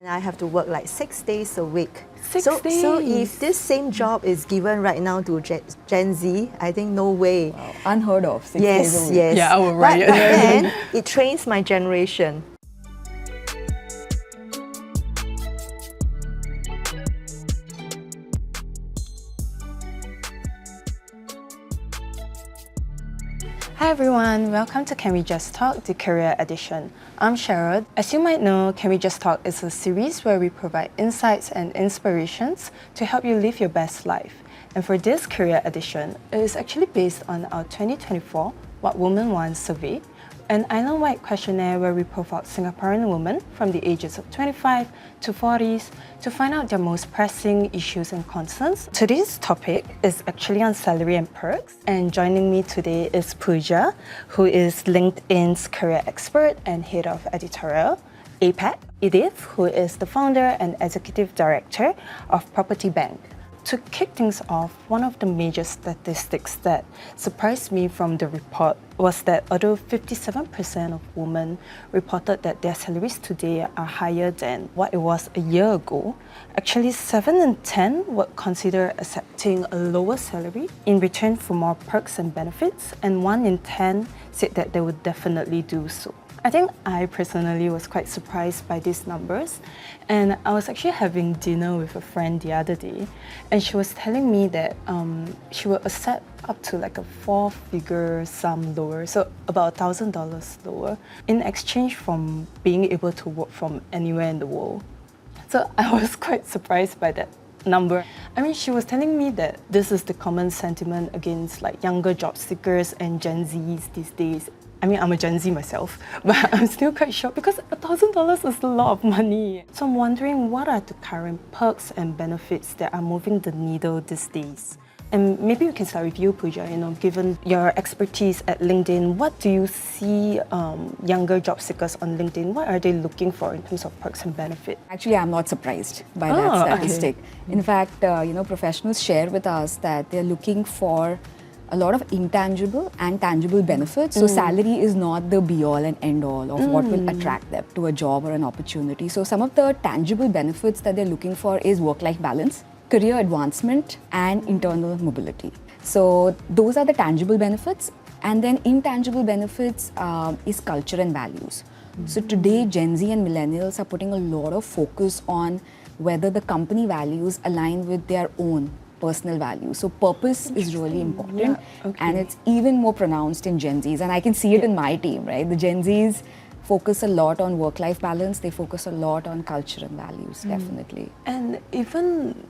And I have to work like 6 days a week. Six days? So if this same job is given right now to Gen Z, I think no way. Wow, unheard of. 6 days a week. Yes. Yeah, I will But riot. then it trains my generation. Hi everyone, welcome to Can We Just Talk, the Career Edition. I'm Cheryl. As you might know, Can We Just Talk is a series where we provide insights and inspirations to help you live your best life. And for this Career Edition, it is actually based on our 2024 What Women Want survey, an island-wide questionnaire where we profile Singaporean women from the ages of 25 to 40s to find out their most pressing issues and concerns. Today's topic is actually on salary and perks, and joining me today is Pooja, who is LinkedIn's career expert and head of editorial, APAC, Edith, who is the founder and executive director of Property Bank. To kick things off, one of the major statistics that surprised me from the report was that although 57% of women reported that their salaries today are higher than what it was a year ago, actually 7 in 10 would consider accepting a lower salary in return for more perks and benefits, and 1 in 10 said that they would definitely do so. I think I personally was quite surprised by these numbers, and I was actually having dinner with a friend the other day, and she was telling me that she would accept up to like a 4-figure sum lower, so about $1,000 lower, in exchange from being able to work from anywhere in the world. So I was quite surprised by that number. I mean, she was telling me that this is the common sentiment against like younger job seekers and Gen Zs these days. I mean, I'm a Gen Z myself, but I'm still quite shocked because $1,000 is a lot of money. So I'm wondering, what are the current perks and benefits that are moving the needle these days? And maybe we can start with you, Pooja. Given your expertise at LinkedIn, what do you see younger job seekers on LinkedIn? What are they looking for in terms of perks and benefits? Actually, I'm not surprised by that statistic. Okay. In fact, professionals share with us that they're looking for a lot of intangible and tangible benefits. So salary is not the be-all and end-all of what will attract them to a job or an opportunity. So some of the tangible benefits that they're looking for is work-life balance, career advancement, and internal mobility. So those are the tangible benefits. And then intangible benefits is culture and values. So today, Gen Z and millennials are putting a lot of focus on whether the company values align with their own personal values. So purpose is really important, and it's even more pronounced in Gen Zs. And I can see it in my team, right? The Gen Zs focus a lot on work-life balance. They focus a lot on culture and values, definitely. And even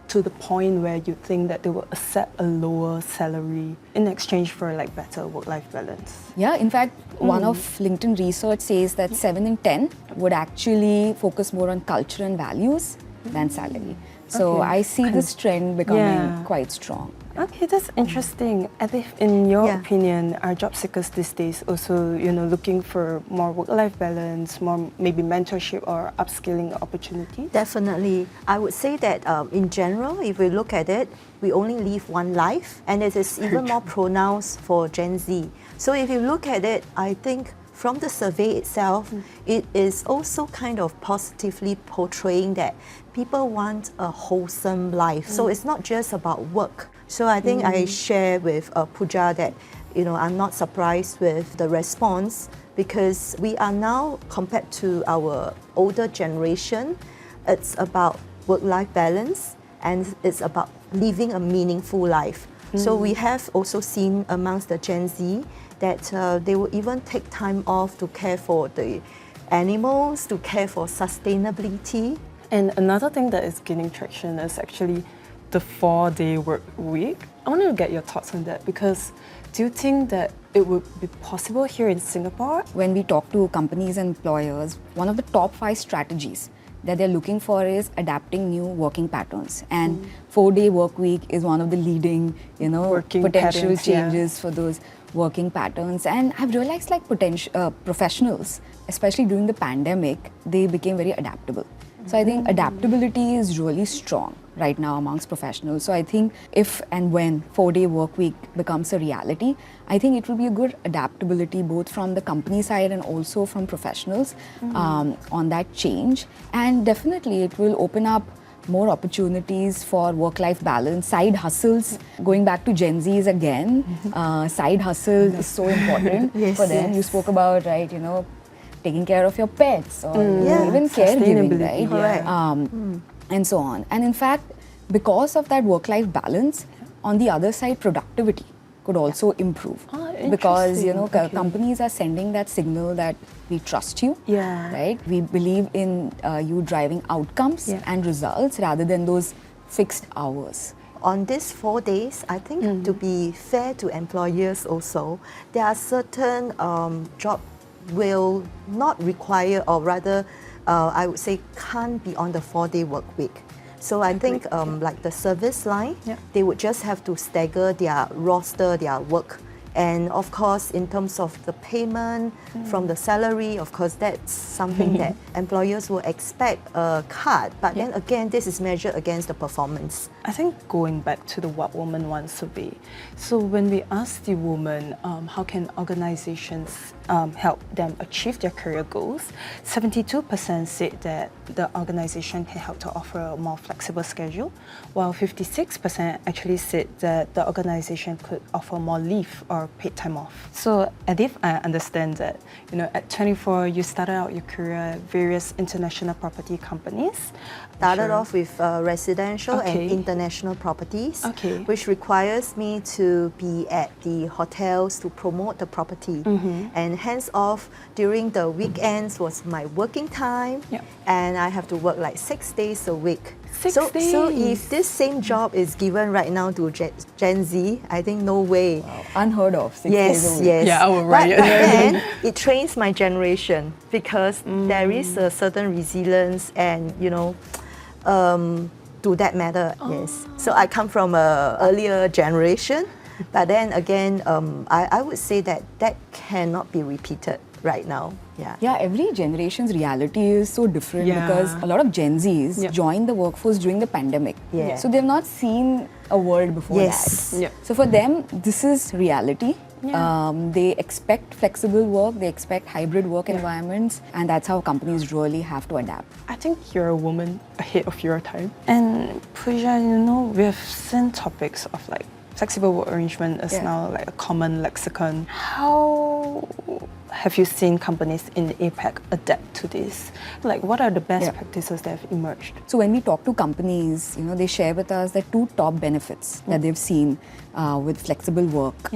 to the point where you think that they will accept a lower salary in exchange for like better work-life balance. Yeah, in fact, one of LinkedIn research says that 7 in 10 would actually focus more on culture and values than salary. So I see this trend becoming quite strong. Okay, that's interesting. Edith, in your opinion, are job seekers these days also, looking for more work-life balance, more maybe mentorship or upskilling opportunities? Definitely. I would say that in general, if we look at it, we only live one life, and it is even more pronounced for Gen Z. So if you look at it, I think from the survey itself, it is also kind of positively portraying that people want a wholesome life. So it's not just about work. So I think I share with Pooja that, I'm not surprised with the response, because we are now, compared to our older generation, it's about work-life balance, and it's about living a meaningful life. So we have also seen amongst the Gen Z that they will even take time off to care for the animals, to care for sustainability. And another thing that is gaining traction is actually the 4-day work week. I want to get your thoughts on that, because do you think that it would be possible here in Singapore? When we talk to companies and employers, one of the top 5 strategies that they're looking for is adapting new working patterns. And 4-day work week is one of the leading, potential changes for those working patterns. And I've realized professionals, especially during the pandemic, they became very adaptable. So I think adaptability is really strong right now amongst professionals. So I think if and when 4-day work week becomes a reality, I think it will be a good adaptability both from the company side and also from professionals on that change. And definitely it will open up more opportunities for work-life balance, side hustles. Going back to Gen Zs again, side hustle is so important for them. You spoke about, right, you know, taking care of your pets or even caregiving, right? Correct. And so on. And in fact, because of that work-life balance, on the other side, productivity could also improve. Because, you know, companies are sending that signal that we trust you, right? We believe in you driving outcomes and results rather than those fixed hours. On these 4 days, I think to be fair to employers also, there are certain job will not require, or rather, I would say can't be on the 4-day work week. So I think like the service line, they would just have to stagger their roster, their work. And of course, in terms of the payment from the salary, of course, that's something that employers will expect a cut. But then again, this is measured against the performance. I think going back to the What Woman Wants survey, so when we asked the women how can organizations help them achieve their career goals, 72% said that the organization can help to offer a more flexible schedule, while 56% actually said that the organization could offer more leave or paid time off. So Adif, I understand that, you know, at 24, you started out your career at various international property companies. Started off with residential and international properties, which requires me to be at the hotels to promote the property. And hence off, during the weekends was my working time, and I have to work like 6 days a week. So if this same job is given right now to Gen Z, I think no way. Wow. Unheard of. 6 days a week. Yes. Yeah, I will riot. But then it trains my generation because there is a certain resilience and, you know, to that matter, yes. So I come from a earlier generation, but then again, I would say that that cannot be repeated right now. Yeah, every generation's reality is so different because a lot of Gen Zs joined the workforce during the pandemic. So they've not seen a world before that. So for them, this is reality. They expect flexible work, they expect hybrid work environments, and that's how companies really have to adapt. I think you're a woman ahead of your time. And Pooja, you know, we've seen topics of like flexible work arrangement is now like a common lexicon. How have you seen companies in APAC adapt to this? Like, what are the best practices that have emerged? So when we talk to companies, you know, they share with us the 2 top benefits that they've seen with flexible work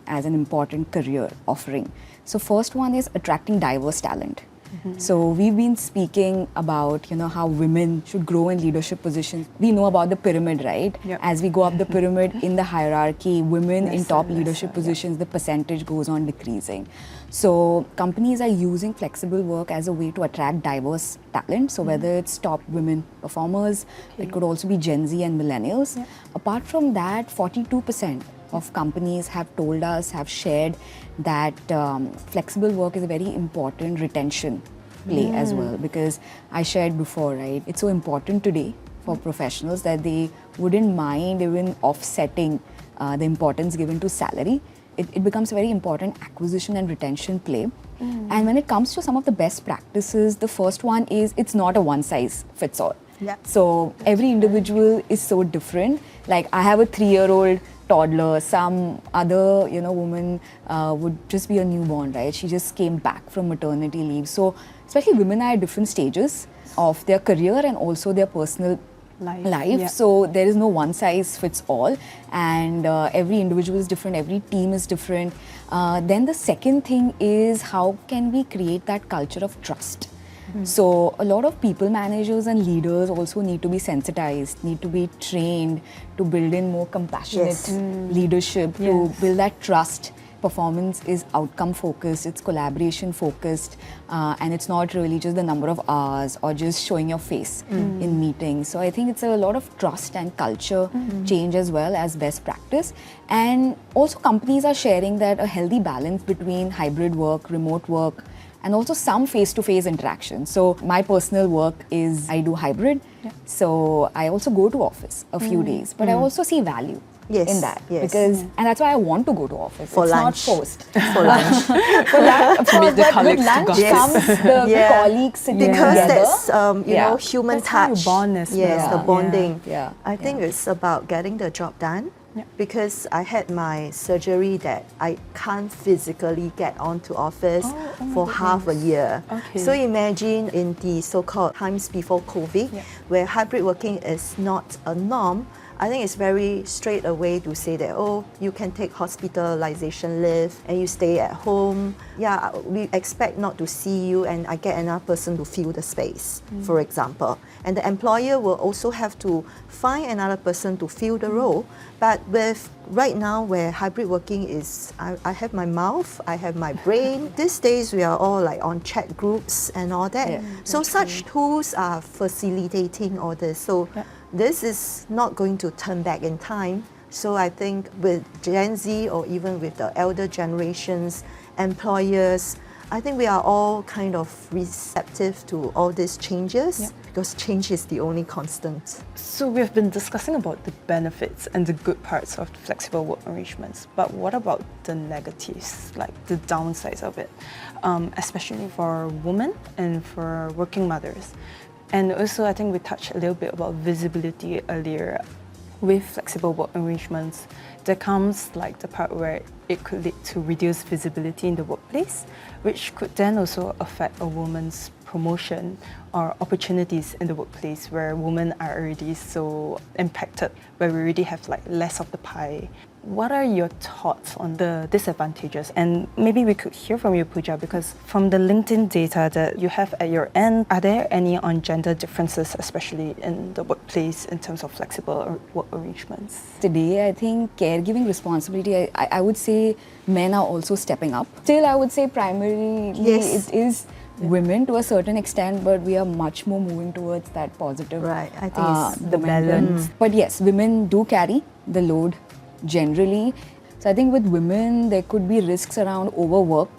as an important career offering. So first one is attracting diverse talent. So we've been speaking about, you know, how women should grow in leadership positions. We know about the pyramid, right? As we go up the pyramid in the hierarchy, women in top leadership positions, the percentage goes on decreasing. So companies are using flexible work as a way to attract diverse talent. So whether it's top women performers, it could also be Gen Z and millennials. Apart from that, 42% of companies have told us, have shared that flexible work is a very important retention play as well, because I shared before, right? It's so important today for professionals that they wouldn't mind even offsetting the importance given to salary. It becomes a very important acquisition and retention play. And when it comes to some of the best practices, the first one is it's not a one size fits all. So every individual is so different. Like I have a 3-year-old toddler, some other, you know, woman would just be a newborn, right? She just came back from maternity leave. So especially women are at different stages of their career and also their personal life. So there is no one size fits all, and every individual is different, every team is different. Then the second thing is how can we create that culture of trust? So a lot of people managers and leaders also need to be sensitized, need to be trained to build in more compassionate leadership, to build that trust. Performance is outcome focused, it's collaboration focused, and it's not really just the number of hours or just showing your face in meetings. So I think it's a lot of trust and culture change as well as best practice. And also companies are sharing that a healthy balance between hybrid work, remote work, and also some face-to-face interaction. So my personal work is I do hybrid. So I also go to office a few days, but I also see value Yes, in that yes. because, and that's why I want to go to office. For it's lunch. not forced. For lunch. For lunch, of course, the but with colleagues to lunch gossip. comes the Yeah. colleagues sitting Because together. that's you Yeah. know, human That's how you touch. bond as Yes, well. the Yeah. bonding. Yeah. I think it's about getting the job done. Yeah. Because I had my surgery that I can't physically get onto office Oh my for half a year. Okay. So imagine in the so-called times before COVID, where hybrid working is not a norm. I think it's very straight away to say that, oh, you can take hospitalization leave and you stay at home. Yeah, we expect not to see you and I get another person to fill the space, for example. And the employer will also have to find another person to fill the role. But with right now where hybrid working is, I have my mouth, I have my brain. These days we are all like on chat groups and all that. Yeah. So such tools are facilitating all this. So this is not going to turn back in time. So I think with Gen Z or even with the elder generations, employers, I think we are all kind of receptive to all these changes because change is the only constant. So we've been discussing about the benefits and the good parts of flexible work arrangements, but what about the negatives, like the downsides of it, especially for women and for working mothers? And also I think we touched a little bit about visibility earlier. With flexible work arrangements, there comes like the part where it could lead to reduced visibility in the workplace, which could then also affect a woman's promotion or opportunities in the workplace where women are already so impacted, where we already have like less of the pie. What are your thoughts on the disadvantages? And maybe we could hear from you, Pooja, because from the LinkedIn data that you have at your end, are there any on gender differences, especially in the workplace in terms of flexible work arrangements? Today, I think caregiving responsibility, I would say men are also stepping up. Still, I would say primarily Yes. it is women to a certain extent, but we are much more moving towards that positive Right, I think it's the balance. But yes, women do carry the load generally. So I think with women, there could be risks around overwork.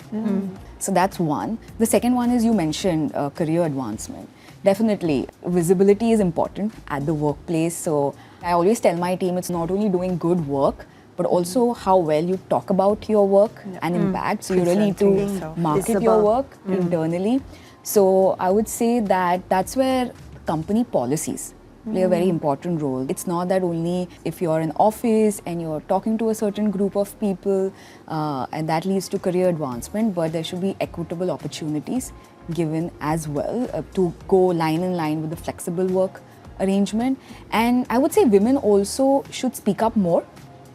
So that's one. The second one is you mentioned career advancement. Definitely, visibility is important at the workplace. So I always tell my team it's not only doing good work, but also how well you talk about your work and impact. So you really need Presenting to yourself. market Visible. your work internally. So I would say that that's where company policies play a very important role. It's not that only if you're in office and you're talking to a certain group of people and that leads to career advancement, but there should be equitable opportunities given as well to go line in line with the flexible work arrangement. And I would say women also should speak up more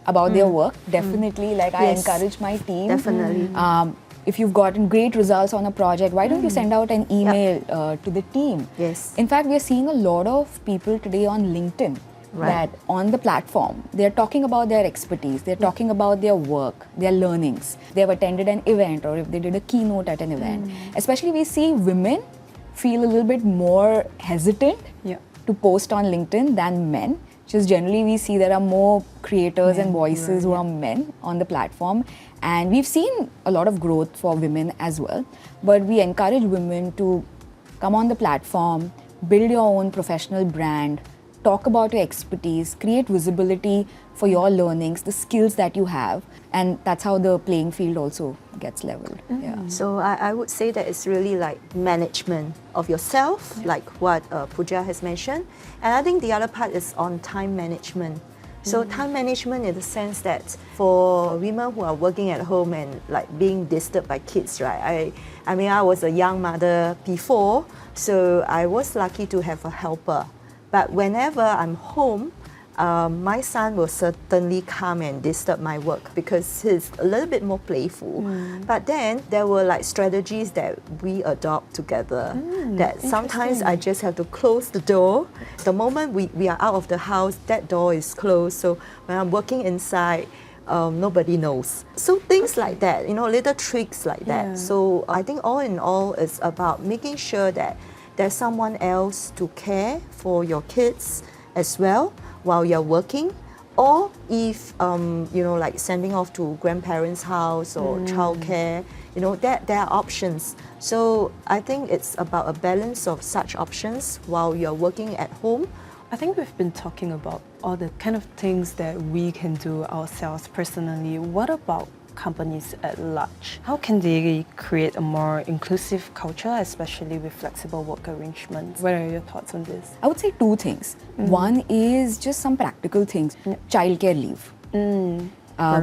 about their work. Definitely, like I Yes. encourage my team. Definitely. If you've gotten great results on a project, why don't you send out an email to the team? Yes. In fact, we are seeing a lot of people today on LinkedIn that on the platform, they're talking about their expertise, they're talking about their work, their learnings. They've attended an event or if they did a keynote at an event. Especially we see women feel a little bit more hesitant to post on LinkedIn than men. Just generally we see there are more creators and voices who are men on the platform, and we've seen a lot of growth for women as well. But we encourage women to come on the platform, build your own professional brand, talk about your expertise, create visibility for your learnings, the skills that you have, and that's how the playing field also gets leveled. Yeah. So I would say that it's really like management of yourself, like what Pooja has mentioned. And I think the other part is on time management. So time management in the sense that for women who are working at home and like being disturbed by kids, right? I mean, I was a young mother before, so I was lucky to have a helper. But whenever I'm home, my son will certainly come and disturb my work because he's a little bit more playful. But then there were like strategies that we adopt together. That sometimes I just have to close the door. The moment we are out of the house, that door is closed. So when I'm working inside, nobody knows. So things like that, you know, little tricks like that. So I think all in all, it's about making sure that there's someone else to care for your kids as well while you're working, or if you know, like sending off to grandparents' house or childcare, there are options. So I think it's about a balance of such options while you're working at home. I think we've been talking about all the kind of things that we can do ourselves personally. What about companies at large? How can they create a more inclusive culture, especially with flexible work arrangements? What are your thoughts on this? I would say two things. One is just some practical things. Childcare leave.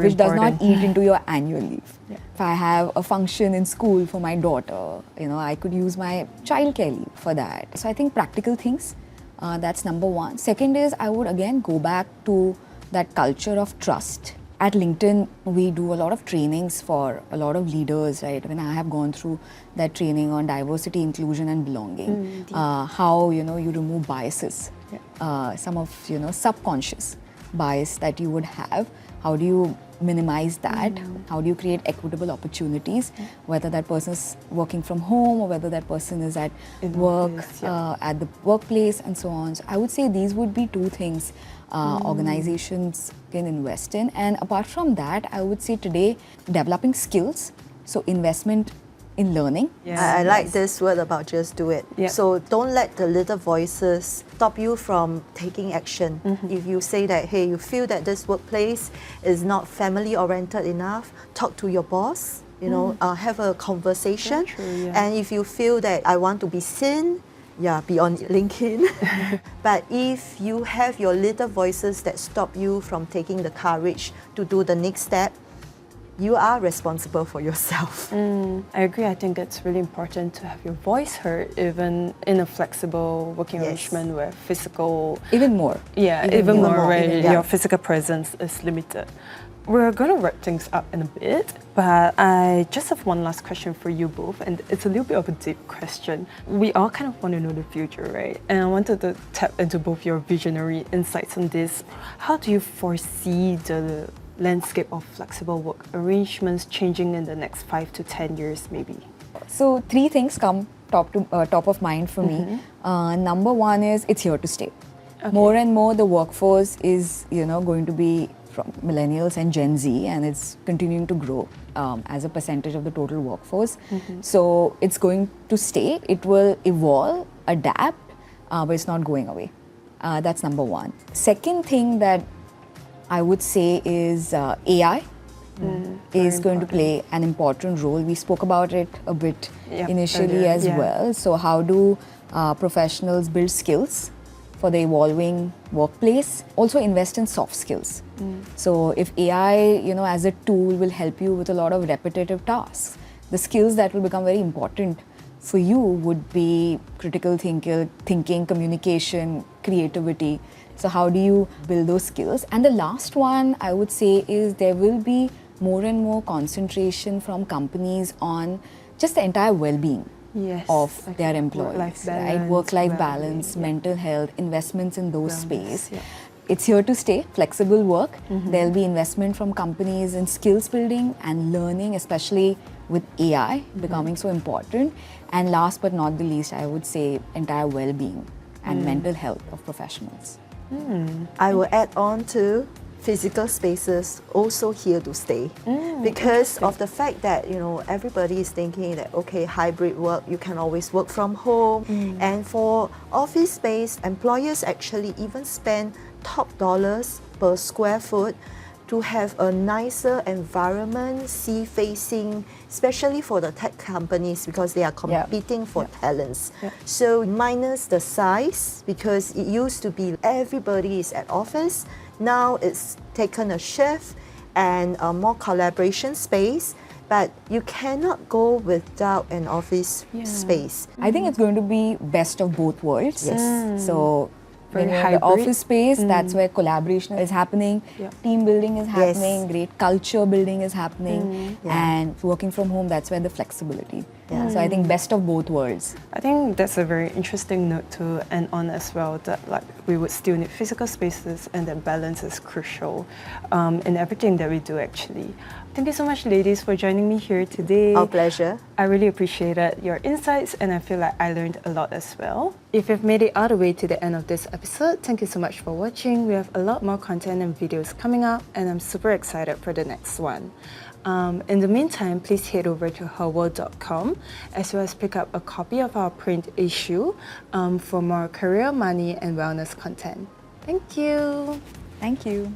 Which does not eat into your annual leave. Yeah. If I have a function in school for my daughter, I could use my childcare leave for that. So I think practical things, that's number one. Second is I would again go back to that culture of trust. At LinkedIn, we do a lot of trainings for a lot of leaders, right? When I have gone through that training on diversity, inclusion and belonging, how, you remove biases, some of, subconscious bias that you would have. How do you minimize that? How do you create equitable opportunities, whether that person is working from home or whether that person is at work, at the workplace and so on. So I would say these would be two things organizations can invest in. And apart from that, I would say today, developing skills, so investment in learning. I like this word about just do it. So don't let the little voices stop you from taking action. If you say that, hey, you feel that this workplace is not family oriented enough, talk to your boss, have a conversation. And if you feel that I want to be seen, be on LinkedIn. But if you have your little voices that stop you from taking the courage to do the next step, you are responsible for yourself. I agree. I think it's really important to have your voice heard, even in a flexible working arrangement where physical... Even more. Even more where your physical presence is limited. We're going to wrap things up in a bit, but I just have one last question for you both, and it's a little bit of a deep question. We all kind of want to know the future, right? And I wanted to tap into both your visionary insights on this. How do you foresee the landscape of flexible work arrangements changing in the next 5 to 10 years, maybe? So 3 things come top of mind for me. Number one is it's here to stay. More and more the workforce is going to be from millennials and Gen Z, and it's continuing to grow as a percentage of the total workforce. So it's going to stay. It will evolve, adapt, but it's not going away. That's number one. Second thing that I would say is AI is going to play an important role. We spoke about it a bit initially as well. So how do professionals build skills for the evolving workplace? Also invest in soft skills. So if AI, as a tool will help you with a lot of repetitive tasks, the skills that will become very important for you would be critical thinking, communication, creativity. So how do you build those skills? And the last one I would say is there will be more and more concentration from companies on just the entire well-being of their employees, right? Work-life balance, mental health, investments in those space. It's here to stay, flexible work. There'll be investment from companies in skills building and learning, especially with AI becoming so important. And last but not the least, I would say entire well-being and mental health of professionals. I will add on to physical spaces also here to stay because of the fact that everybody is thinking that hybrid work, you can always work from home, and for office space, employers actually even spend top dollars per square foot to have a nicer environment, sea facing, especially for the tech companies because they are competing for talents. So minus the size, because it used to be everybody is at office, now it's taken a shift and a more collaboration space, but you cannot go without an office space. I think it's going to be best of both worlds. So Very when you're in hybrid. the office space, that's where collaboration is happening, team building is happening, great culture building is happening, and working from home, that's where the flexibility. So I think best of both worlds. I think that's a very interesting note to end on as well, that we would still need physical spaces and that balance is crucial in everything that we do actually. Thank you so much, ladies, for joining me here today. Our pleasure. I really appreciated your insights and I feel like I learned a lot as well. If you've made it all the way to the end of this episode, thank you so much for watching. We have a lot more content and videos coming up and I'm super excited for the next one. In the meantime, please head over to herworld.com as well as pick up a copy of our print issue for more career, money, and wellness content. Thank you. Thank you.